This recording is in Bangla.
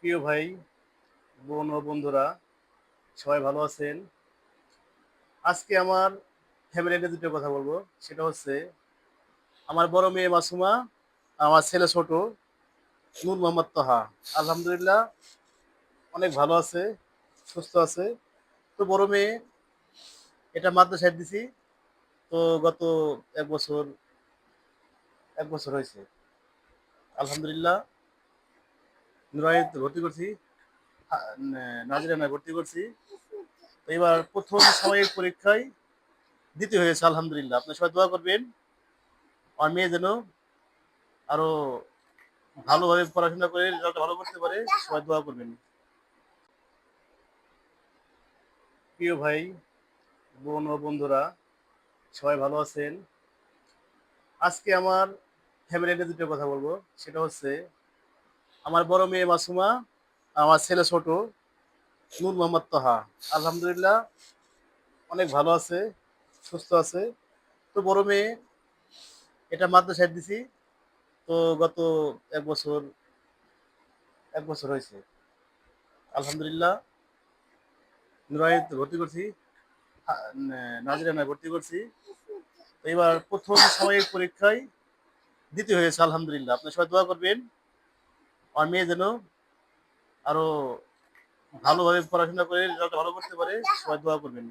প্রিয় ভাই, বোন ও বন্ধুরা সবাই ভালো আছেন? আজকে আমার ফ্যামিলি নিয়ে দুটো কথা বলবো। সেটা হচ্ছে আমার বড় মেয়ে মাসুমা, আমার ছেলে ছোট নূর মোহাম্মদ তাহা। আলহামদুলিল্লাহ অনেক ভালো আছে, সুস্থ আছে। তো বড় মেয়ে এটা মাদ্রাসায় দিছি। তো গত ১ বছর ১ বছর হয়েছে। আলহামদুলিল্লাহ নুরাইতে ভর্তি করছি, নাজিরানায় ভর্তি করছি। তো এবার প্রথম সাময়িক পরীক্ষায় দিতে হয়েছে আলহামদুলিল্লাহ। আপনারা সবাই দোয়া করবেন আমার মেয়ে যেন আরো ভালোভাবে পড়াশোনা করে রেজাল্ট ভালো করতে পারে। সবাই দোয়া করবেন। প্রিয় ভাই, বোন ও বন্ধুরা সবাই ভালো আছেন? আজকে আমার ফ্যামিলি নিয়ে দুটো কথা বলবো। সেটা হচ্ছে আমার বড় মেয়ে মাসুমা, আমার ছেলে ছোট নূর মোহাম্মদ তাহা। আলহামদুলিল্লাহ অনেক ভালো আছে, সুস্থ আছে। তো বড় মেয়ে এটা মাদ্রাসায় দিছি। তো গত ১ বছর ১ বছর হয়েছে। আলহামদুলিল্লাহ নুরাইতে ভর্তি করছি, নাজিরানায় ভর্তি করছি। তো এবার প্রথম সাময়িক পরীক্ষায় দিতে হয়েছে আলহামদুলিল্লাহ। আপনারা সবাই দোয়া করবেন আমার মেয়ে যেন আরো ভালোভাবে পড়াশোনা করে রেজাল্ট ভালো করতে পারে। সবাই দোয়া করবেন।